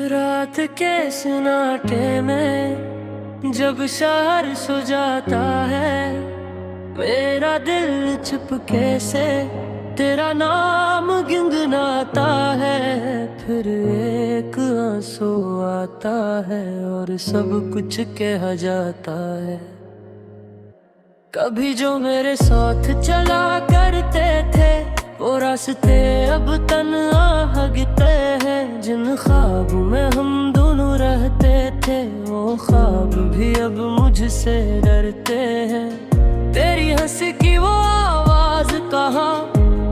रात के सन्नाटे में जब शहर सो जाता है, मेरा दिल चुपके से तेरा नाम गुनगुनाता है। फिर एक आंसू आता है और सब कुछ कहा जाता है। कभी जो मेरे साथ चला करते थे, वो रास्ते अब तन्हा भागते हैं। जिन ख्वाब में हम दोनों रहते थे, वो ख्वाब भी अब मुझसे डरते हैं। तेरी हंसी की वो आवाज कहाँ,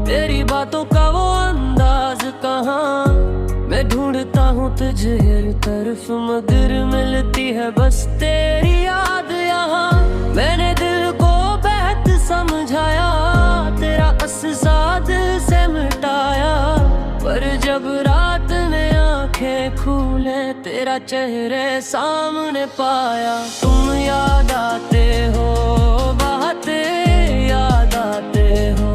तेरी बातों का वो अंदाज कहाँ। मैं ढूंढता हूँ तुझे हर तरफ, मगर मिलती है बस तेरी याद यहाँ। मैंने दिल को बेहद समझाया, तेरा अससा दिल से मिटाया। पर जब रात ने आंखें खोले, तेरा चेहरे सामने पाया। तुम याद आते हो, बातें याद आते हो,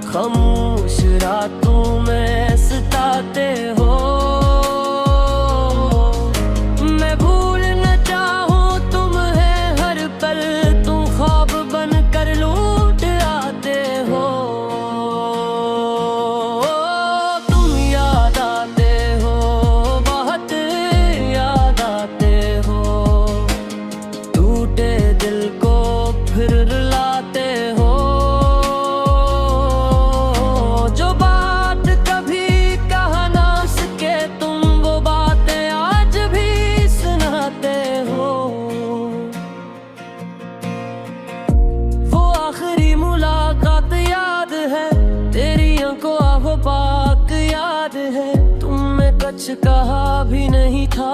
खामोश रातों में सताते हो। मैं भूल न चाहूं तुम्हें हर पल, तुम ख्वाब बनकर लूट आते हो। तुम याद आते हो, बहुत याद आते हो, टूटे दिल को फिर रुलाते हो। जो बात कभी कहा ना सके तुम, वो बातें आज भी सुनाते हो। वो आखिरी मुलाकात याद है, तेरी आंखों आहो पाक याद है। तुमने कुछ कहा भी नहीं था,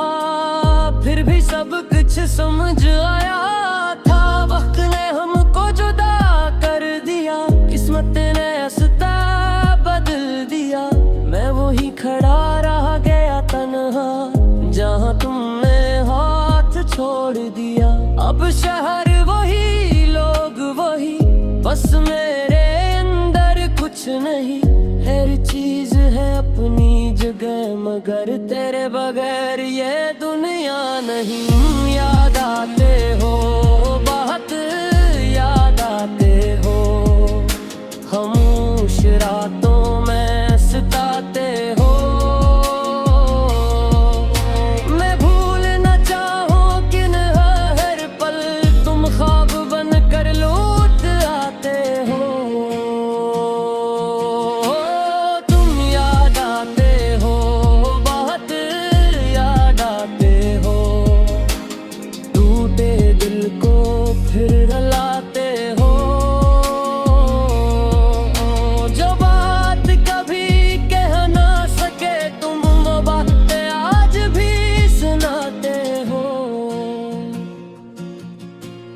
फिर भी सब कुछ समझ आया था। वक्त ने हमको जुदा कर दिया, किस्मत ने रास्ता बदल दिया। मैं वही खड़ा रह गया तन्हा, जहाँ तुमने हाथ छोड़ दिया। अब शहर वही, लोग वही, बस मेरे अंदर कुछ नहीं। हर चीज है अपनी जगह, मगर तेरे बगैर ये दुनिया नहीं। याद आते हो, बहुत याद आते हो, खामोश रातों में सताते हो। मैं भूल न चाहूं किन हर पल, तुम ख्वाब बनकर लौट आते हो। तुम याद आते हो, बहुत याद आते हो, टूटे दिल को फिर रुलाते हो। जो बात कभी कह ना सके तुम, वो बातें आज भी सुनाते हो।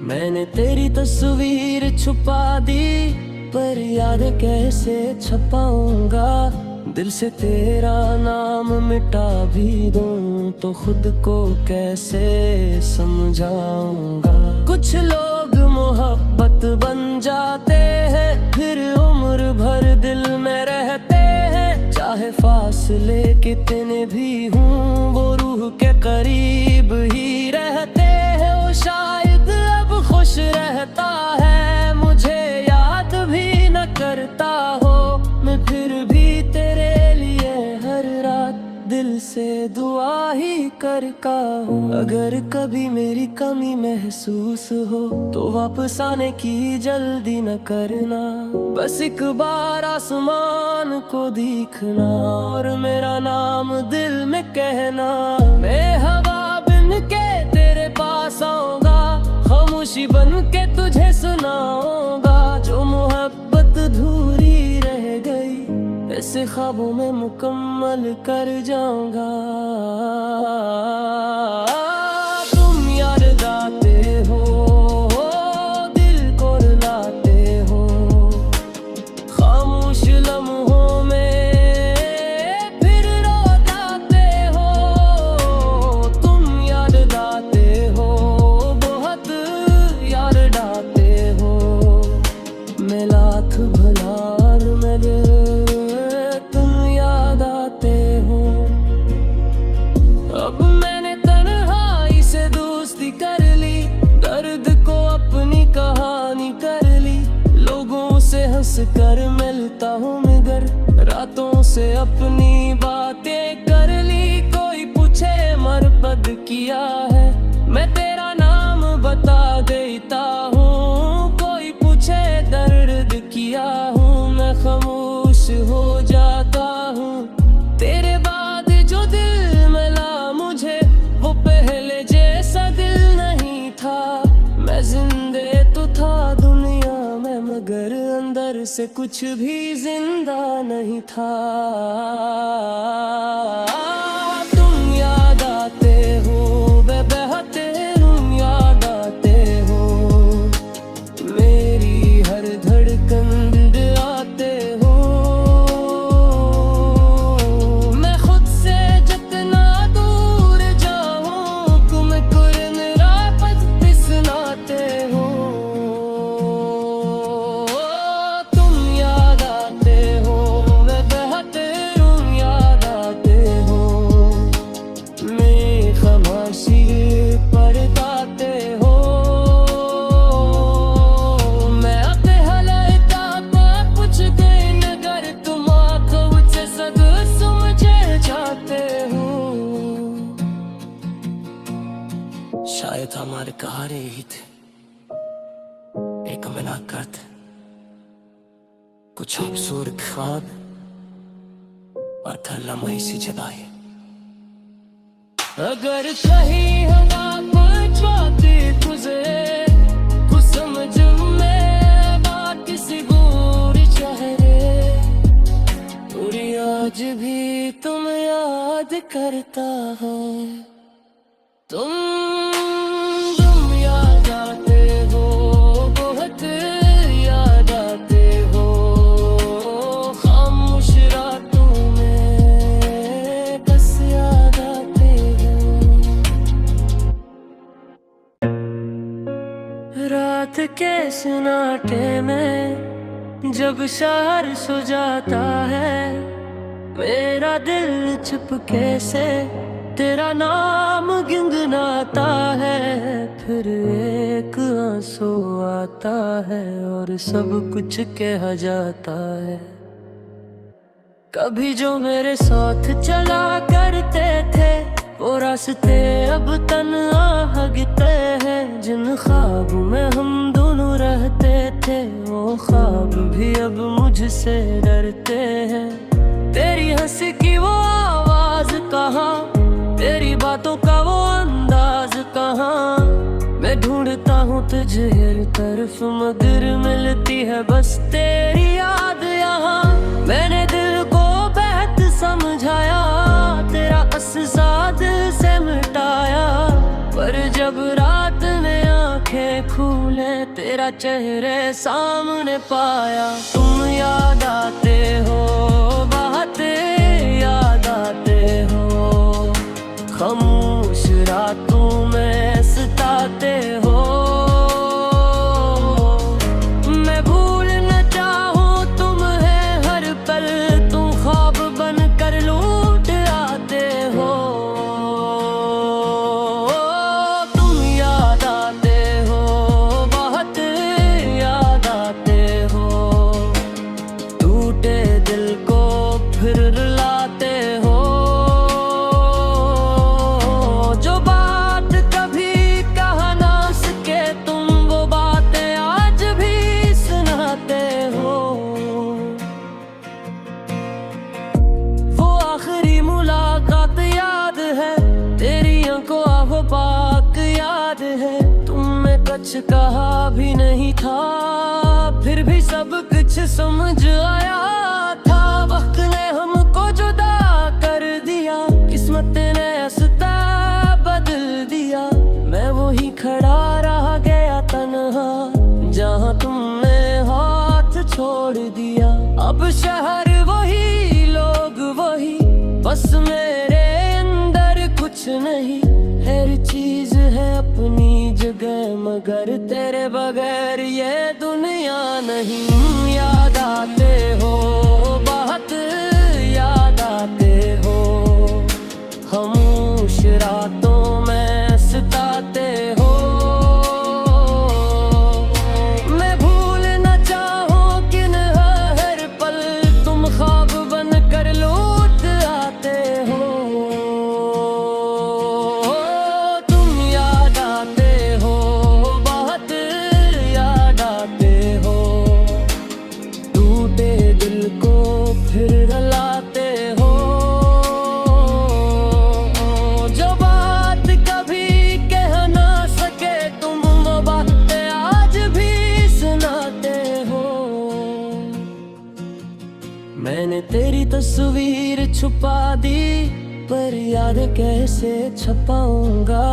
मैंने तेरी तस्वीर छुपा दी, पर याद कैसे छपाऊंगा। दिल से तेरा नाम मिटा भी दूं, तो खुद को कैसे समझाऊंगा। कुछ लोग मोहब्बत बन जाते हैं, फिर उम्र भर दिल में रहते हैं। चाहे फासले कितने भी हों, वो रूह के करीब ही रहते हैं। वो शायद अब खुश रहता है, मुझे याद भी न करता हो। मैं फिर भी तेरे लिए हर रात दिल से दुआ ही करता हूँ। अगर कभी मेरी कमी महसूस हो, तो वापस आने की जल्दी न करना। बस एक बार आसमान को देखना, और मेरा नाम दिल में कहना। मैं हवा बन के तेरे पास आऊंगा, खामोशी बन के तुझे सुनाऊंगा। जो मोहब्बत अधूरी रह गई, ऐसे ख्वाबों में मुकम्मल कर जाऊंगा। तुम याद आते हो, दिल को रुलाते हो, खामोश लम्हों में फिर रो जाते हो। तुम याद आते हो, बहुत याद आते हो, मैं लाख भला मेरे तुम याद आते हो। कर मिलता हूँ मगर रातों से अपनी बातें कर ली। कोई पूछे मरबद किया है, मैं तेरा नाम बता देता हूँ। कोई पूछे दर्द किया हूँ, मैं खामोश हो जाता हूँ। तेरे बाद जो दिल मिला मुझे, वो पहले जैसा दिल नहीं था। मैं जिंदे तो था दुनिया में, मगर अंदर से कुछ भी जिंदा नहीं था। तुम याद आते हो, वे बहते तुम याद आते हो। मेरी हर धड़कन आते हो। मैं खुद से जितना दूर जाऊं, तुम कुरन रापत पिसनाते हो। तुम याद आते हो, वे बहते तुम याद आते हो। मैं खामोशी पर गाते हो। मैं अपने हलाता कुछ गए नगर, तुम आंखों से सद समझे जाते हो। शायद हमारे कहारे ही थे, एक मुलाकात, कुछ खूबसूरत ख्वाब और था लम्हे सी जुदाई। अगर कहीं हवा पहुंचाती तुझे, कुछ समझ में बात किसी बुरी चेहरे, पूरी आज भी तुम याद करता हो। तुम याद आते हो, बहुत याद आते हो। खामोश रातों में बस याद आते हो। रात के सन्नाटे में जब शहर सो जाता है, मेरा दिल चुपके से तेरा नाम गुनगुनाता है। फिर एक आंसू आता है और सब कुछ कहा जाता है। कभी जो मेरे साथ चला करते थे, वो रास्ते अब तन्हा हगते हैं। जिन ख्वाबों में हम दोनों रहते थे, वो ख्वाब भी अब मुझसे डरते हैं। तेरी हंसी की वो आवाज कहाँ, तेरी बातों का वो अंदाज कहाँ। मैं ढूंढता हूँ तुझे हर तरफ, मगर मिलती है बस तेरी याद यहाँ। मैंने दिल को बेहद समझाया, तेरा अससा दिल से मिटाया। पर जब रात ने आंखें खोले, तेरा चेहरे सामने पाया। तुम याद आते हो, बहुत याद आते हो। खामोश रातों में सताते हो। मैं भूल न चाहूं तुम्हें हर पल, तुम ख्वाब बन कर लूट आते हो। तुम याद आते हो, बहुत याद आते हो। टूटे दिल को फिर रुलाते हो। कुछ कहा भी नहीं था, फिर भी सब कुछ समझ आया था। वक्त ने हमको जुदा कर दिया, किस्मत ने रास्ता बदल दिया। मैं वही खड़ा रह गया तन्हा, जहाँ तुमने हाथ छोड़ दिया। अब शहर वही, लोग वही, बस मेरे अंदर कुछ नहीं। हर चीज है अपनी जगह, मगर तेरे बगैर ये दुनिया नहीं। याद आते हो, बहुत याद आते हो। खामोश रातों में सताते हो। मैं भूल न चाहूं किन छुपा दी, पर याद कैसे छपाऊंगा।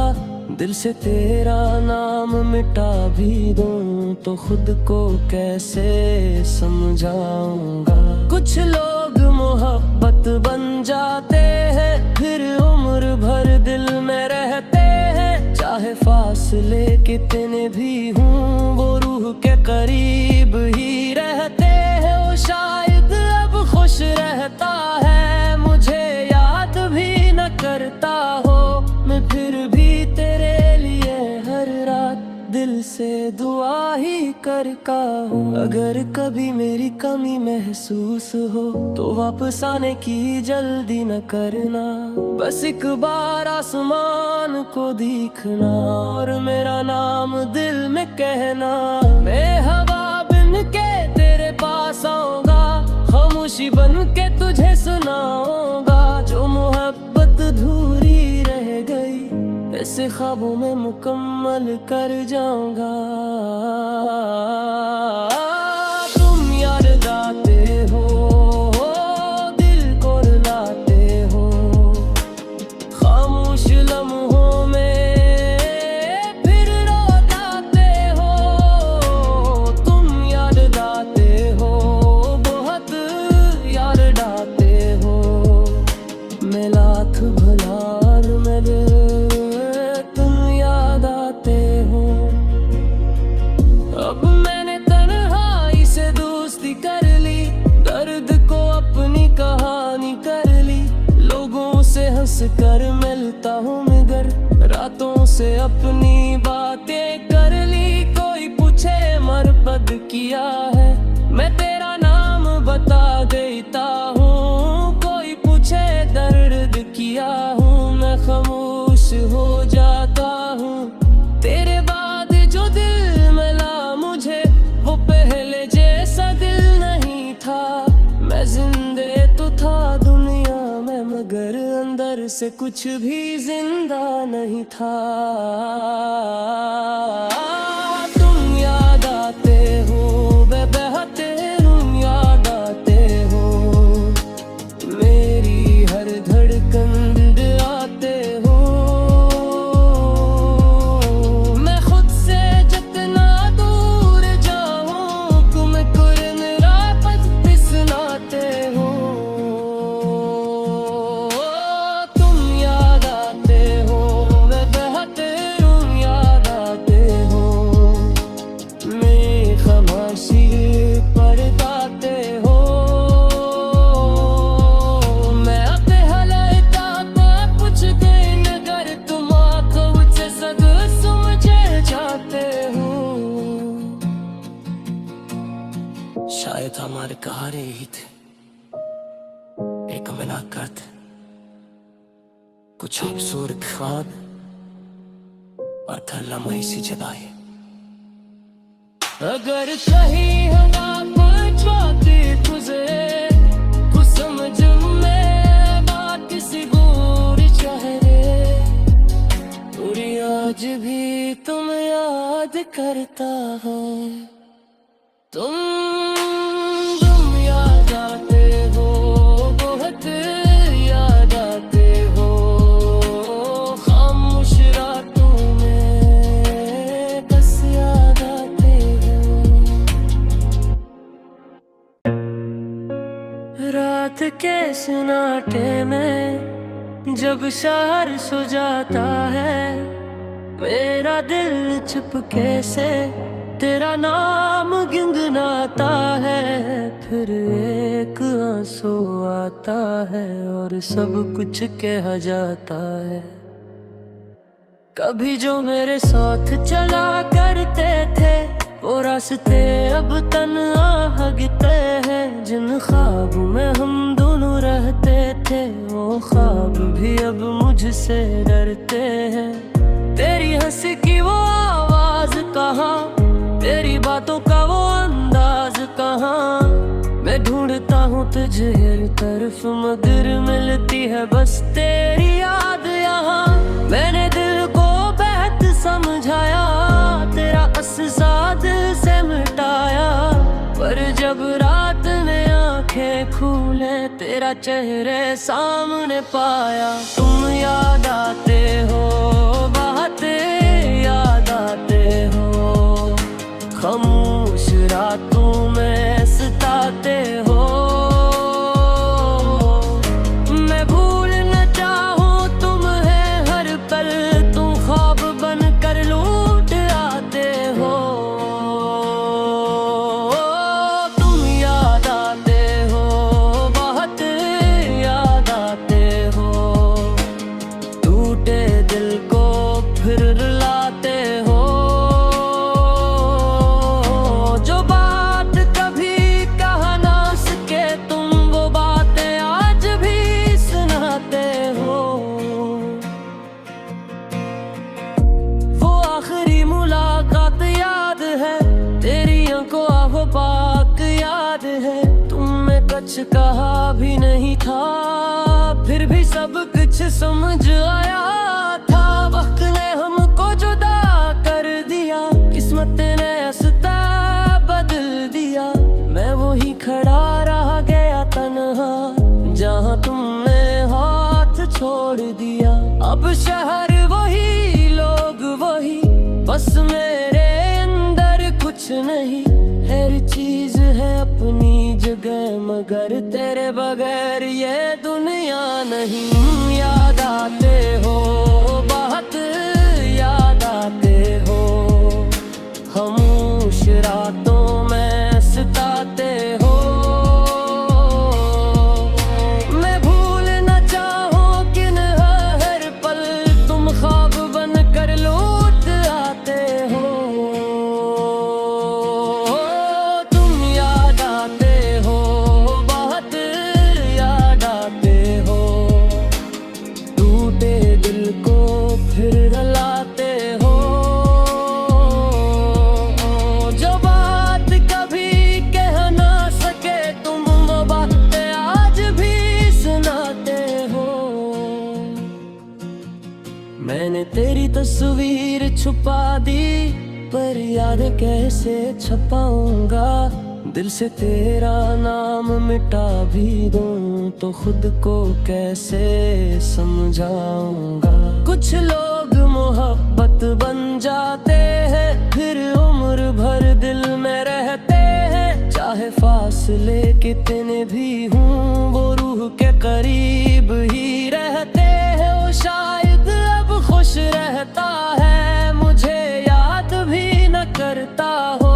दिल से तेरा नाम मिटा भी दूं तो खुद को कैसे समझाऊंगा। कुछ लोग मोहब्बत बन जाते हैं, फिर उम्र भर दिल में रहते हैं। चाहे फासले कितने भी हों, वो रूह के करीब ही रहते हैं। वो शायद अब खुश रहता है, मुझे याद भी न करता हो। मैं फिर भी तेरे लिए हर रात दिल से दुआ ही करता हूँ। अगर कभी मेरी कमी महसूस हो तो वापस आने की जल्दी न करना। बस एक बार आसमान को देखना और मेरा नाम दिल में कहना। मैं हवा बन के तेरे पास आऊंगा, खामोशी बन के तुझे सुनाऊंगा। जो मोहब्बत अधूरी रह गई, ऐसे ख्वाबों में मुकम्मल कर जाऊंगा। तुम याद आते हो, दिल को रुलाते हो, खामोश लम्हों में फिर रो जाते हो। तुम याद आते हो, बहुत याद आते हो। मैं लाख भला और मेरे अब मैंने तन्हाई से दोस्ती कर ली, दर्द को अपनी कहानी कर ली। लोगों से हंस कर मिलता हूँ मगर रातों से अपनी बातें कर ली। कोई पूछे मरबद किया है, मैं तेरा नाम बता देता हूँ। कोई पूछे दर्द किया हूँ, मैं खामोश हो जाता हूँ। तेरे बाद जो दिल मिला मुझे, वो पहले जैसा दिल नहीं था। मैं जिंदे तो था दुनिया में, मगर अंदर से कुछ भी जिंदा नहीं था। तुम याद आते हो, बहते तुम याद आते हो। मेरी हर धड़कन आते हो। मैं खुद से जितना दूर जाऊं, तुम मेरा पद सुनाते हो। तुम याद आते हो, बहते तुम याद आते हो। मैं खामोशी परताते हो। मैं अपने हालात पूछ गई नगर, तुम आंखों से सद समझे जाते हो। शायद हमारे कहारे ही थे, एक मुलाकात, कुछ खूबसूरत ख्वाब और था लम्हे सी जगह। अगर कहीं हवा पहुंचाती तुझे, कुछ समझ में बात किसी गोरी चेहरे। पूरी आज भी तुम याद करता हो। तुम याद आते हो, बहुत याद आते हो। खामोश रातों में बस याद आते हो। रात के सन्नाटे में जब शहर सो जाता है, मेरा दिल चुपके से तेरा नाम गुनगुनाता है। फिर एक आंसू आता है और सब कुछ कहा जाता है। कभी जो मेरे साथ चला करते थे, वो रास्ते अब तन्हा हगते हैं। जिन ख्वाब में हम दोनों रहते थे, वो ख्वाब भी अब मुझसे डरते हैं। तेरी हंसी की वो आवाज कहाँ, तेरी बातों का वो अंदाज कहाँ। मैं ढूंढता हूँ तुझे हर तरफ, मगर मिलती है बस तेरी याद यहाँ। मैंने दिल को बेहद समझाया, तेरा अससा दिल से मिटाया। पर जब रात में आंखें खूले, तेरा तेरा चेहरे सामने पाया। तुम याद आते हो, बातें याद आते हो, खामोश रातों में सताते हो। मैं भूल न चाहूं तुम्हें हर पल, तुम ख्वाब बनकर लूट आते हो। तुम याद आते हो, बहुत याद आते हो, टूटे दिल को फिर रुलाते हो। जो बात कभी कहा ना सके तुम, वो बातें आज भी सुनाते हो। वो आखिरी मुलाकात याद है, तेरी आंखों आहो पाक याद है। तुमने कुछ कहा भी नहीं था, फिर भी सब कुछ समझ आया था। वक्त ने हमको जुदा कर दिया, किस्मत ने रास्ता बदल दिया। मैं वही खड़ा रह गया तन्हा, जहाँ तुमने हाथ छोड़ दिया। अब शहर वही, लोग वही, बस मेरे अंदर कुछ नहीं। हर चीज है अपनी जगह, मगर तेरे बगैर ये दुनिया नहीं। याद आते हो, बहुत याद आते हो, खामोश रातों में सताते हो। मैं भूल न चाहूं किन हर पल, तुम ख्वाब बनकर लौट आते हो। तुम याद आते हो, बहुत याद आते हो, टूटे दिल को फिर रुलाते हो। जो बात कभी कह ना सके तुम, वो बातें आज भी सुनाते हो। मैंने तेरी तस्वीर छुपा दी, पर याद कैसे छुपाऊंगा। दिल से तेरा नाम मिटा भी दूं, तो खुद को कैसे समझाऊंगा। कुछ लोग मोहब्बत बन जाते हैं, फिर उम्र भर दिल में रहते हैं। चाहे फासले कितने भी हों, वो रूह के करीब ही रहते हैं। वो शायद अब खुश रहता है, मुझे याद भी न करता हो।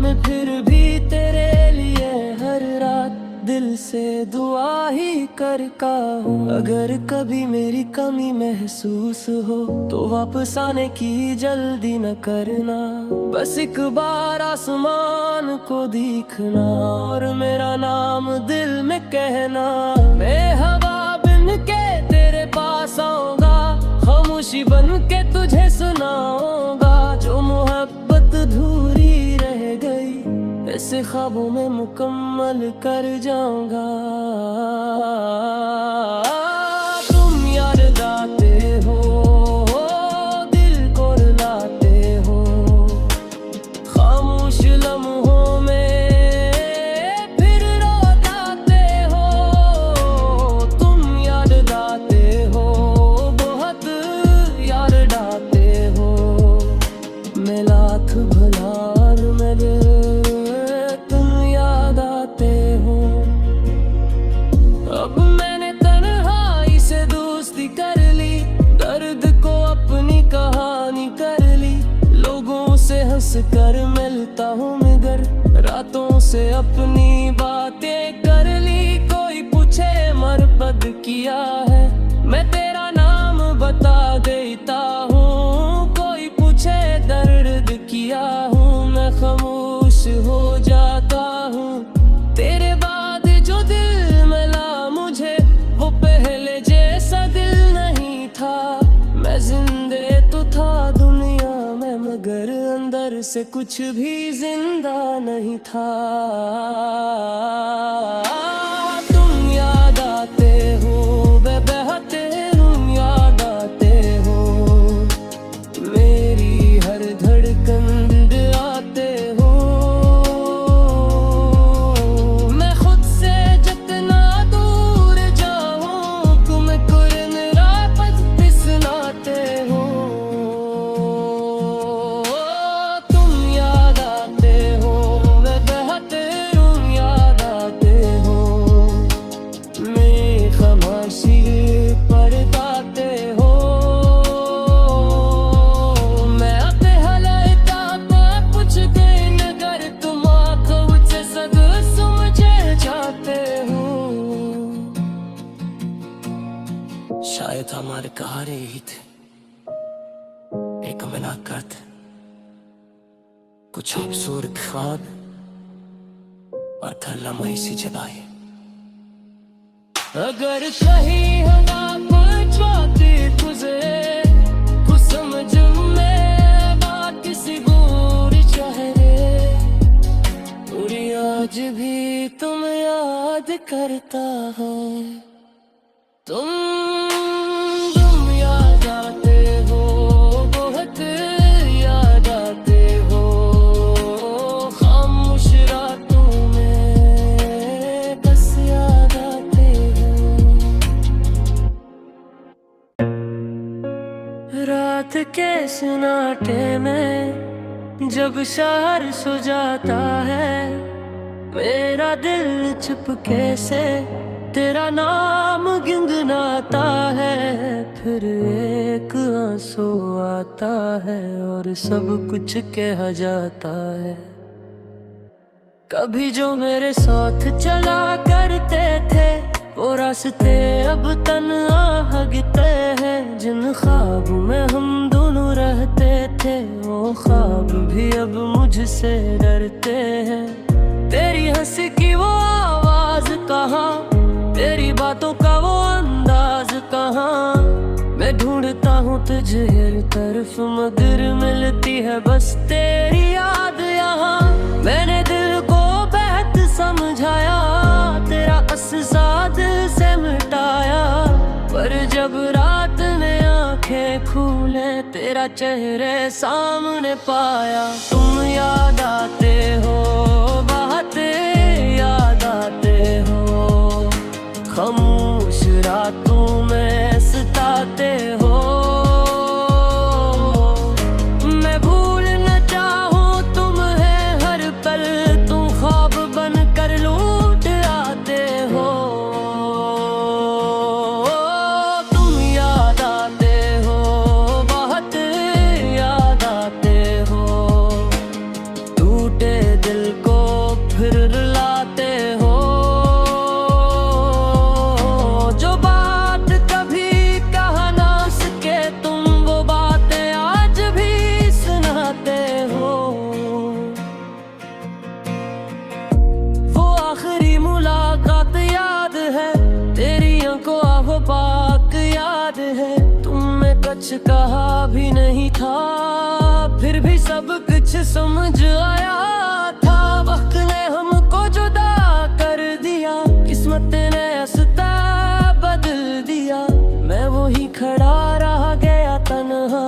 मैं फिर भी तेरे लिए हर रात दिल से दुआ ही करता हूँ। अगर कभी मेरी कमी महसूस हो, तो वापस आने की जल्दी न करना। बस एक बार आसमान को देखना, और मेरा नाम दिल में कहना। मैं हवा बन के तेरे पास आऊंगा, खामोशी बन के तुझे सुनाऊंगा। जो मोहब्बत अधूरी रह गई, ऐसे ख्वाबों में मुकम्मल कर जाऊंगा। तुम याद आते हो, दिल को रुलाते हो, खामोश लम्हों में फिर रोते हो। तुम याद आते हो, बहुत याद आते हो, मैं लाख भुलार मेरे अब मैंने तन्हाई से दोस्ती कर ली, दर्द को अपनी कहानी कर ली। लोगों से हंस कर मिलता हूँ मगर, रातों से अपनी बातें कर ली। कोई पूछे मरबद किया है, मैं तेरा नाम बता देता हूँ। कोई पूछे दर्द किया हूँ, मैं खामोश हो जाता हूँ। तेरे बाद जो दिल मिला मुझे, वो पहले जैसा दिल नहीं था। मैं जिंदे तो था दुनिया में, मगर अंदर से कुछ भी जिंदा नहीं था। तुम याद आते हो, बहते तुम याद आते हो, मेरी हर धड़कन आते हो। मैं खुद से जितना दूर शायद हमारे कहारे ही थे, एक मुलाकात, कुछ खूबसूरत ख्वाब और था लम्हे सी जगाए। अगर कहीं हवा पहुंचाती तुझे कुछ समझ में बात किसी बुरी चेहरे, पूरी आज भी तुम याद करता हो, तुम याद आते हो, बहुत याद आते हो, खामोश रातों में बस याद आते हो। रात के सन्नाटे में जब शहर सो जाता है, मेरा दिल चुपके से तेरा नाम गुनगुनाता है, फिर एक आंसू आता है और सब कुछ कहा जाता है। कभी जो मेरे साथ चला करते थे, वो रास्ते अब तन्हा भागते हैं। जिन ख्वाब में हम दोनों रहते थे, वो ख्वाब भी अब मुझसे डरते हैं। तेरी हंसी की वो आवाज कहाँ, तेरी बातों का वो अंदाज कहाँ, मैं ढूंढता हूँ तुझे हर तरफ मगर मिलती है बस तेरी याद यहाँ। मैंने दिल को बेहद समझाया, तेरा अस्सा दिल से मिटाया, पर जब रात ने आंखें खोले तेरा चेहरे सामने पाया। तुम याद आते हो, बात याद आते हो, खामोश रातों में सताते हो। मैं भूल न चाहूं तुम्हें हर पल, तुम ख्वाब बन कर लूट आते हो। तुम याद आते हो, बहुत याद आते हो, टूटे दिल को फिर रुलाते हो। कुछ कहा भी नहीं था, फिर भी सब कुछ समझ आया था। वक्त ने हमको जुदा कर दिया, किस्मत ने रास्ता बदल दिया। मैं वही खड़ा रह गया तन्हा,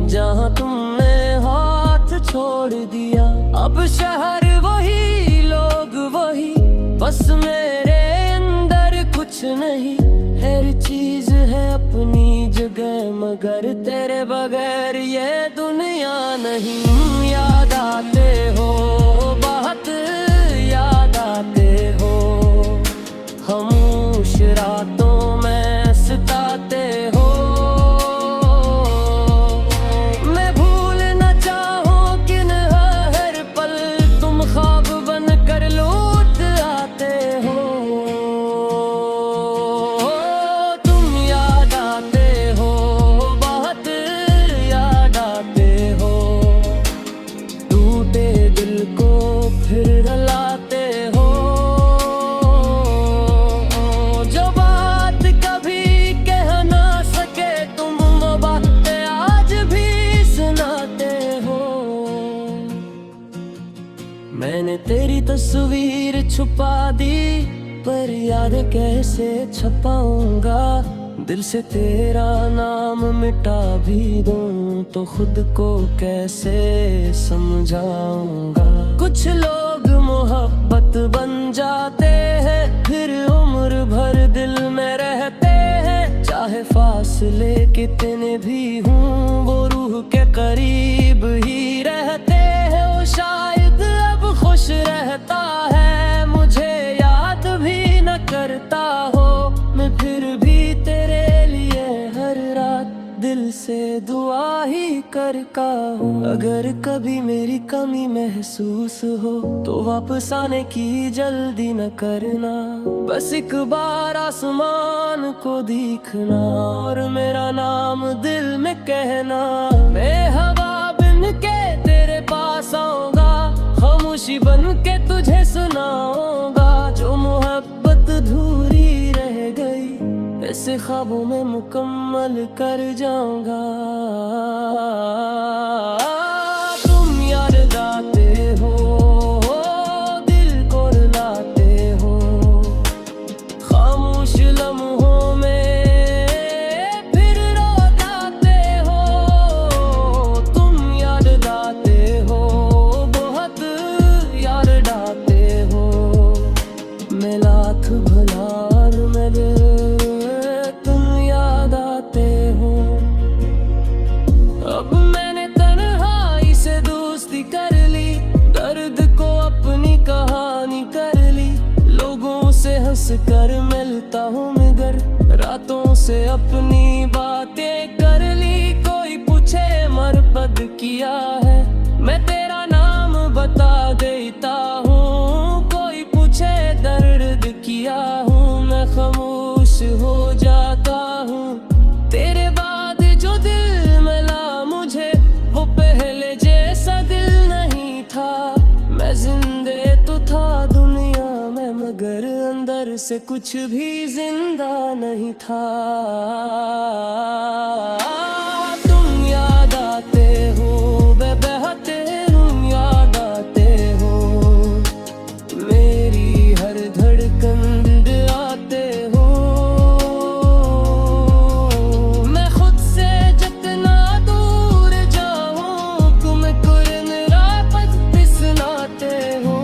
जहाँ तुमने हाथ छोड़ दिया। अब शहर वही, लोग वही, बस मेरे अंदर कुछ नहीं। हर चीज है अपनी जगह, मगर तेरे बगैर ये दुनिया नहीं। याद आते हो, बहुत याद आते हो, खामोश रातों में सताते हो। मैं भूल न चाहूं किन हर पल, तुम ख्वाब बन कर लौट आते हो। फिर रुलाते हो, जो बात कभी कह ना सके तुम, वो बातें आज भी सुनाते हो। मैंने तेरी तस्वीर छुपा दी, पर याद कैसे छुपाऊंगा। दिल से तेरा नाम मिटा भी दूं तो खुद को कैसे समझाऊंगा। कुछ लोग मोहब्बत बन जाते हैं, फिर उम्र भर दिल में रहते हैं। चाहे फासले कितने भी हों, वो रूह के करीब ही रहते हैं। वो शायद अब खुश रहता है, मुझे याद भी न करता हो। मैं फिर भी तेरे लिए हर रात दिल से दुआ ही करता हूँ। अगर कभी मेरी कमी महसूस हो तो वापस आने की जल्दी न करना। बस एक बार आसमान को देखना और मेरा नाम दिल में कहना। मैं हवा बन के तेरे पास आऊंगा, खामोशी बन के तुझे सुनाऊंगा। जो मोहब्बत अधूरी रह गई ऐसे ख्वाबों में मुकम्मल कर जाऊंगा। तुम याद आते हो, दिल को रुलाते हो, खामोश लम्हों में फिर रो जाते हो। तुम याद आते हो, बहुत याद आते हो। मैं लाख भला और मेरे अब मैंने तन्हाई से दोस्ती कर ली, दर्द को अपनी कहानी कर ली। लोगों से हंस कर मिलता हूँ मगर रातों से अपनी बातें कर ली। कोई पूछे मरबद किया है, मैं तेरा नाम बता देता हूँ। कोई पूछे दर्द किया हूँ, मैं खामोश हो जाता हूँ। तेरे बाद जो दिल मिला मुझे वो पहले जैसा दिल नहीं था। मैं जिंदे तो था दुनिया में मगर अंदर से कुछ भी जिंदा नहीं था। तुम याद आते हो, बहते तुम याद आते हो। मेरी हर धड़कन आते हो। मैं खुद से जितना दूर जाऊं तुम कुरन रापत फिसलाते हो।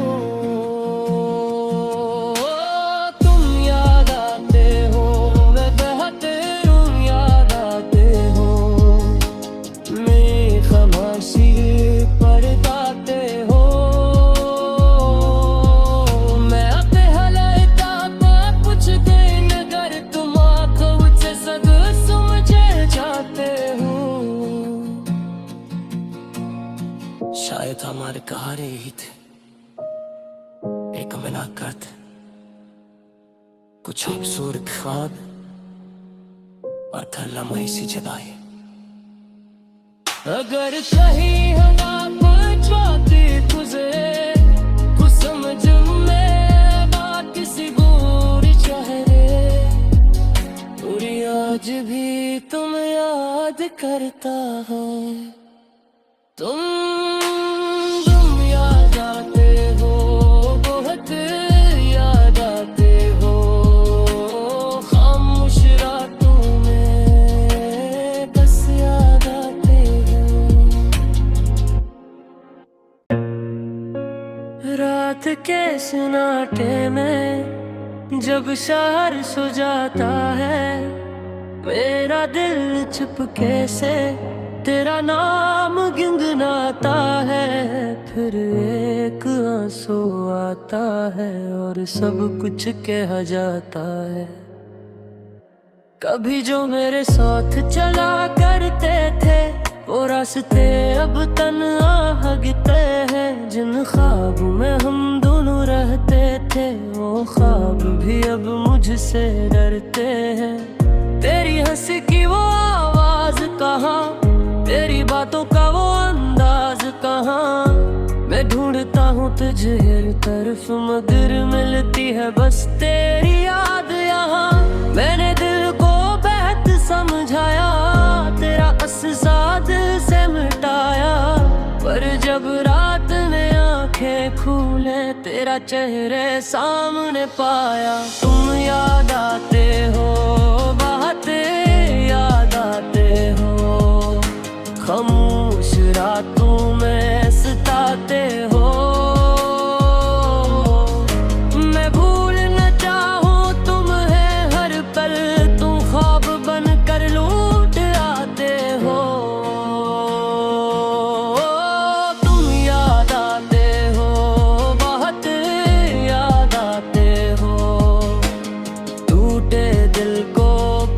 तुम याद आते हो, बहते तुम याद आते हो। मैं खामोशी पढ़ताते हो। मैं अपने हलाता कुछ दिन अगर तुम आंखों से सद समझे जाते हो। शायद हमारे कहारे ही थे, एक मुलाकात, कुछ खूबसूरत ख्वाब और था लम्हे सी जुदाई। अगर कहीं हवा पहुंचाती तुझे कुछ समझ में बात किसी बुरी चेहरे पूरी आज भी तुम याद करता हो। तुम याद आते हो, बहुत याद आते हो। खामोश रातों में बस याद आते हो। रात के सन्नाटे में जब शहर सो जाता है, मेरा दिल चुपके से तेरा नाम गुनगुनाता है। फिर एक आंसू आता है और सब कुछ कहा जाता है। कभी जो मेरे साथ चला करते थे वो रास्ते अब तन्हा हगते हैं। जिन ख्वाब में हम दोनों रहते थे वो ख्वाब भी अब मुझसे डरते हैं। तेरी हंसी की वो आवाज कहाँ, तेरी बातों का वो अंदाज कहाँ। मैं ढूंढता हूँ तुझे हर तरफ मगर मिलती है बस तेरी याद यहाँ। मैंने दिल को बेहद समझाया, तेरा अससा दिल से मिटाया। पर जब रात में आंखें खूले तेरा चेहरे सामने पाया। तुम याद आते हो, बातें याद आते हो। खामोश रातों में सताते हो। मैं भूल न चाहूं तुम्हें हर पल, तुम ख्वाब बन कर लूट आते हो। तुम याद आते हो, बहुत याद आते हो। टूटे दिल को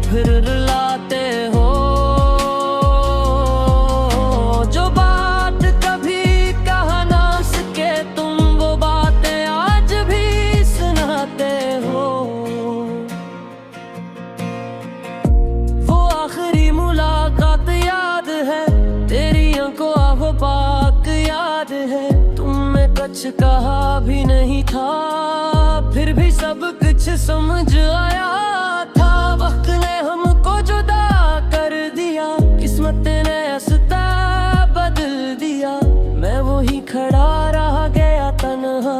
फिर कुछ कहा भी नहीं था, फिर भी सब कुछ समझ आया था। वक्त ने हमको जुदा कर दिया, किस्मत ने रास्ता बदल दिया। मैं वही खड़ा रह गया तन्हा,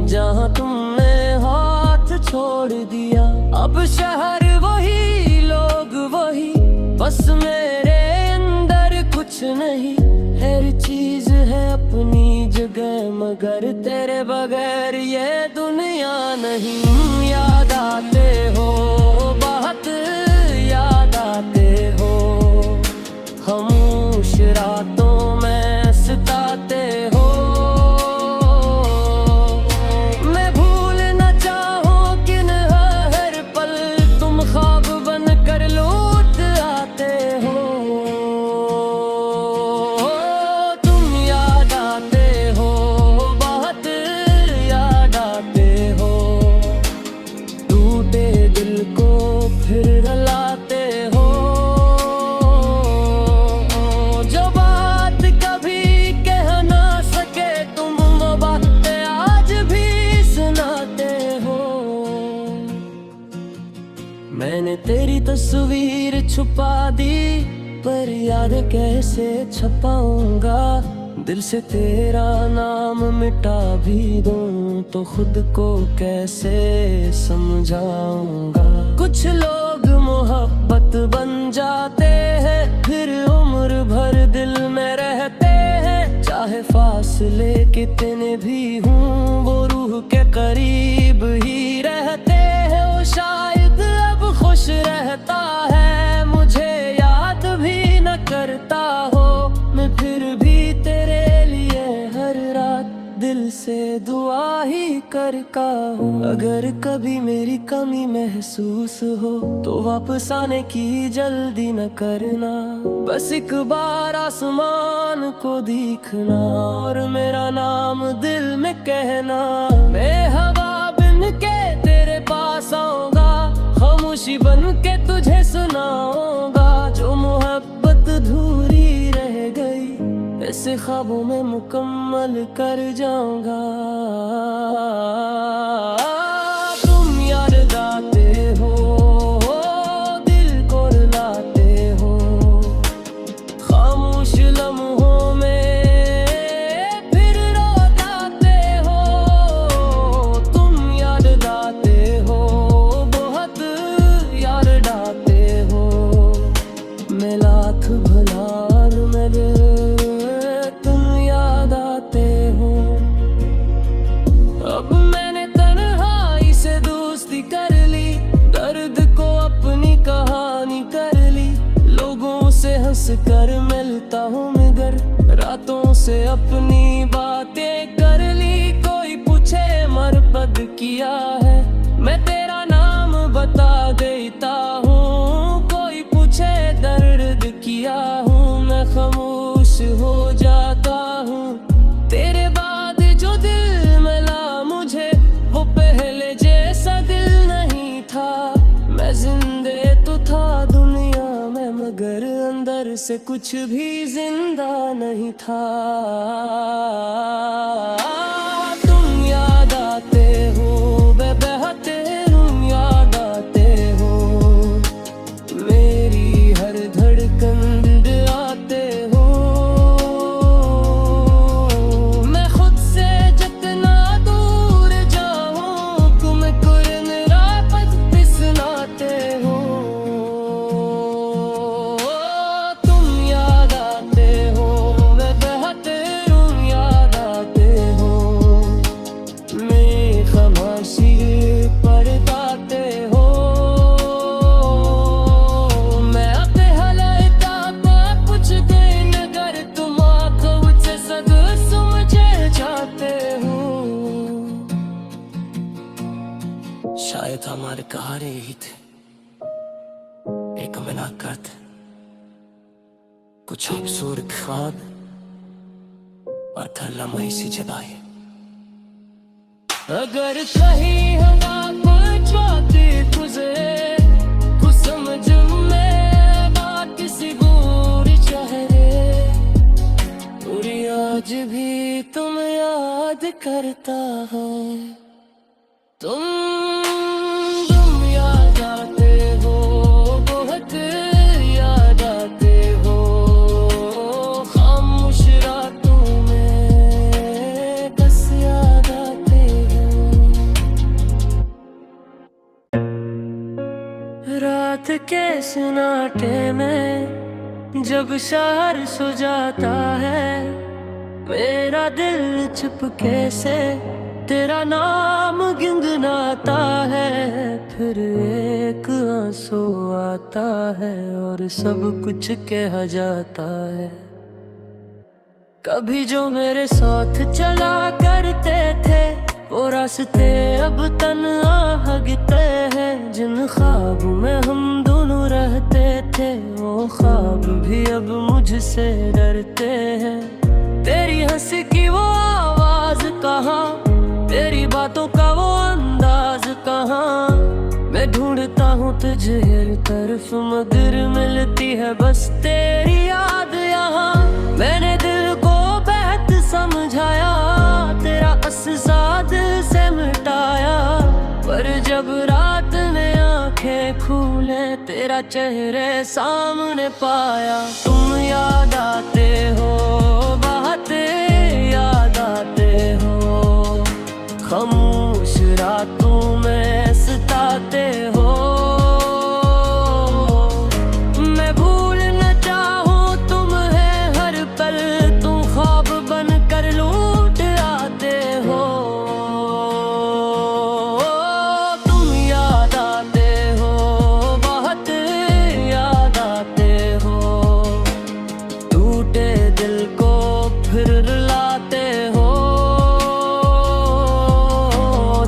जहाँ तुमने हाथ छोड़ दिया। अब शहर वही, लोग वही, बस मेरे अंदर कुछ नहीं। हर चीज है अपनी जगह, मगर तेरे बगैर ये दुनिया नहीं। याद आते हो, बहुत याद आते हो, खामोश रातों में सताते हो। मैं भूल न चाहूं किन हर पल, तुम ख्वाब बन कर लौट आते हो। तुम याद आते हो, बहुत याद आते हो, टूटे दिल को फिर रुलाते हो। जो बात कभी कह ना सके तुम, वो बातें आज भी सुनाते हो। मैंने तेरी तस्वीर छुपा दी, पर याद कैसे छपाऊंगा। दिल से तेरा नाम मिटा भी दूं, तो खुद को कैसे समझाऊंगा। कुछ लोग मोहब्बत बन जाते हैं, फिर उम्र भर दिल में रहते हैं। चाहे फासले कितने भी हों, वो रूह के करीब ही रहते हैं। वो शायद अब खुश रहता है, मुझे याद भी न करता हो। मैं फिर भी तेरे लिए हर रात दिल से दुआ ही करता हूँ। अगर कभी मेरी कमी महसूस हो, तो वापस आने की जल्दी न करना। बस एक बार आसमान को देखना, और मेरा नाम दिल में कहना। मैं हवा बन के तेरे पास आऊंगा, खामोशी बन के तुझे सुनाऊंगा। जो मोहब्बत अधूरी रह गई, ऐसे ख्वाबों में मुकम्मल कर जाऊंगा। तुम याद आते हो, दिल को रुलाते हो, खामोश लम्हों में फिर रो जाते हो। तुम याद आते हो, बहुत याद आते हो, मैं लाख भला और मेरे अब मैंने तन्हाई से दोस्ती कर ली, दर्द को अपनी कहानी कर ली। लोगों से हंस कर मिलता हूँ मगर, रातों से अपनी बातें कर ली। कोई पूछे मरबद किया है, मैं तेरा नाम बता देता हूँ। कोई पूछे दर्द किया हूँ, मैं खामोश हो जाता हूँ। तेरे बाद जो दिल मिला मुझे, वो पहले जैसा दिल नहीं था। मैं जिंदे तो था दुनिया में, मगर अंदर से कुछ भी जिंदा नहीं था। तुम याद आते हो, बहते तुम याद आते हो, मेरी हर धड़कन आते हो। मैं खुद से जितना दूर जाऊं, तुम कुरन रापत पिसनाते हो। तुम याद आते हो, बहते तुम याद आते हो, मैं खामोशी परताते हो। मैं अपने हलाता कुछ दिन कर, तुम आंखों से सद समझे जाते हो। शायद हमारे कहानी यही थे, एक मुलाकात, कुछ खूबसूरत ख्वाब और था लम्हे सी जुदाई। अगर कहीं हवा कुछ बातें गुजरे, कुछ समझ में बात किसी बुरी चेहरे, पूरी आज भी तुम याद याद करता हो। तुम याद आते हो, बहुत याद आते हो, खामोश रातों में बस याद आते हो। रात के सन्नाटे में जब शहर सो जाता है, मेरा दिल चुपके से तेरा नाम गुनगुनाता है। फिर एक आंसू आता है और सब कुछ कहा जाता है। कभी जो मेरे साथ चला करते थे, वो रास्ते अब तन्हा भागते हैं। जिन ख्वाब में हम दोनों रहते थे, वो ख्वाब भी अब मुझसे डरते हैं। तेरी हंसी की वो आवाज कहाँ, तेरी बातों का वो अंदाज कहाँ। मैं ढूंढता हूँ तुझे हर तरफ, मगर मिलती है बस तेरी याद यहाँ। मैंने दिल को बेहद समझाया, तेरा अससा दिल से मिटाया, पर जब रात ने आंखें खोले, तेरा चेहरे सामने पाया। तुम याद आते हो, बहुत याद आते हो, खामोश रातों में सताते हो। मैं भूल न चाहूं तुम्हें हर पल, तुम ख्वाब बनकर लूट आते हो। तुम याद आते हो, बहुत याद आते हो, टूटे दिल को फिर रुलाते हो।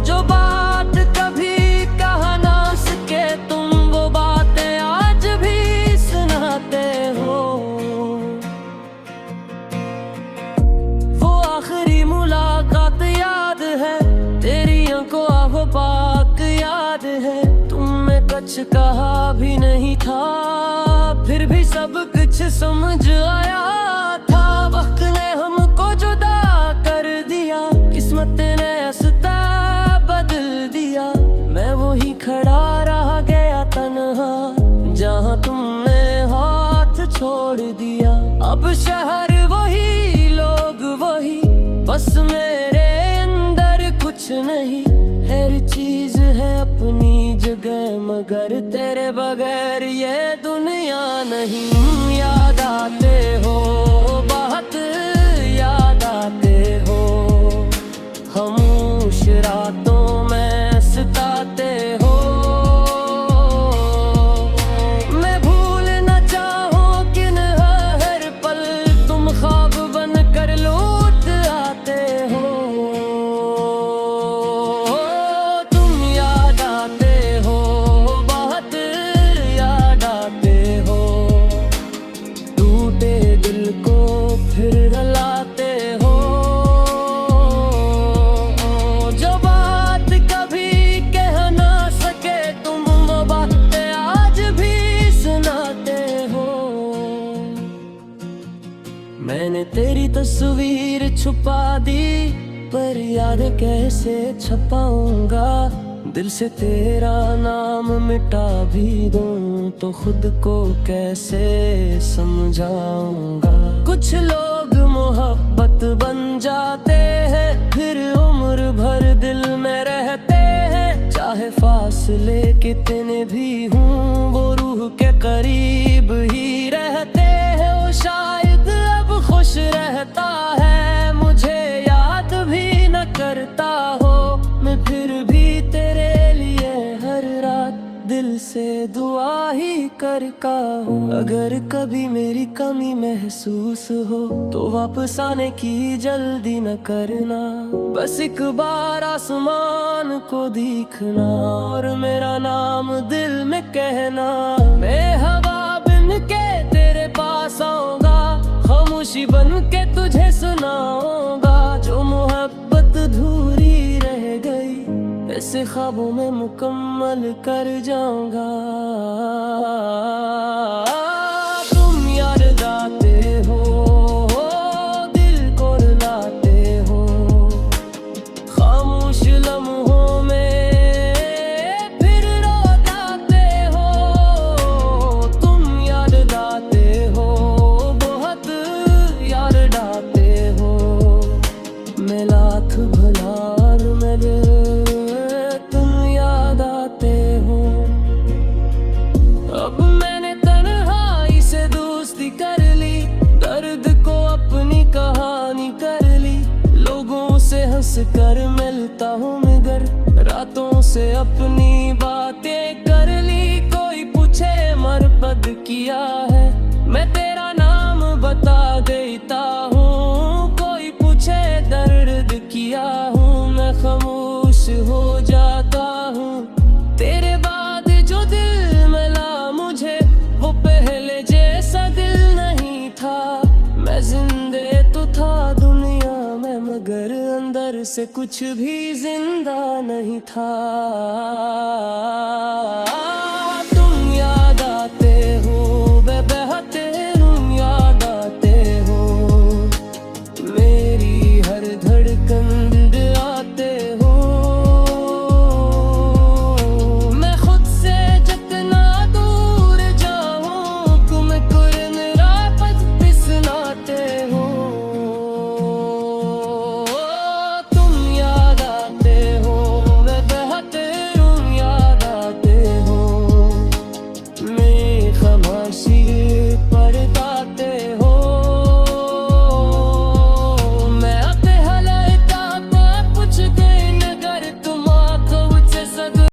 जो बात कभी कहा ना सके तुम, वो बातें आज भी सुनाते हो। वो आखिरी मुलाकात याद है, तेरी आंखों आहो पाक याद है। तुमने कुछ कहा भी नहीं था, फिर भी सब कुछ समझ आया था। वक्त ने हमको जुदा कर दिया, किस्मत ने रास्ता बदल दिया। मैं वही खड़ा रह गया तन्हा, जहाँ तुमने हाथ छोड़ दिया। अब शहर वही, लोग वही, बस मेरे अंदर कुछ नहीं। हर चीज है अपनी जगह, मगर तेरे बगैर ये दुनिया नहीं। याद आते हो, बहुत याद आते हो, खामोश रातों में सताते हो। मैं भूल न चाहूं किन हर पल, तुम ख्वाब बनकर लौट आते हो। तुम याद आते हो, बहुत याद आते हो, टूटे दिल को फिर रुलाते हो। जो बात कभी कह ना सके तुम, वो बातें आज भी सुनाते हो। मैंने तेरी तस्वीर छुपा दी, पर याद कैसे छपाऊंगा। दिल से तेरा नाम मिटा भी दूं, तो खुद को कैसे समझाऊंगा। कुछ लोग मोहब्बत बन जाते हैं, फिर उम्र भर दिल में रहते हैं। चाहे फासले कितने भी हों, वो रूह के करीब ही रहते हैं। वो शायद अब खुश रहता है, मुझे याद भी न करता हो। मैं फिर भी तेरे लिए हर रात दिल से दुआ ही करता हूँ। अगर कभी मेरी कमी महसूस हो, तो वापस आने की जल्दी न करना। बस एक बार आसमान को देखना, और मेरा नाम दिल में कहना। मैं हवा बन के तेरे पास आऊंगा, खामोशी बन के तुझे सुनाऊंगा। जो मोहब्बत अधूरी रह गई, ऐसे ख्वाबों में मुकम्मल कर जाऊंगा। तुम याद आते हो, दिल को रुलाते हो, कर मिलता हूँ मगर रातों से अपनी बातें कर ली। कोई पूछे मरपद किया है, मैं तेरा नाम बता देता हूँ। कोई पूछे दर्द किया हूँ, मैं खामोश हो जाता हूँ। तेरे बाद जो दिल मिला मुझे, वो पहले जैसा दिल नहीं था। मैं जिंदे तो था दुनिया में, मगर अंदर से कुछ भी जिंदा नहीं था।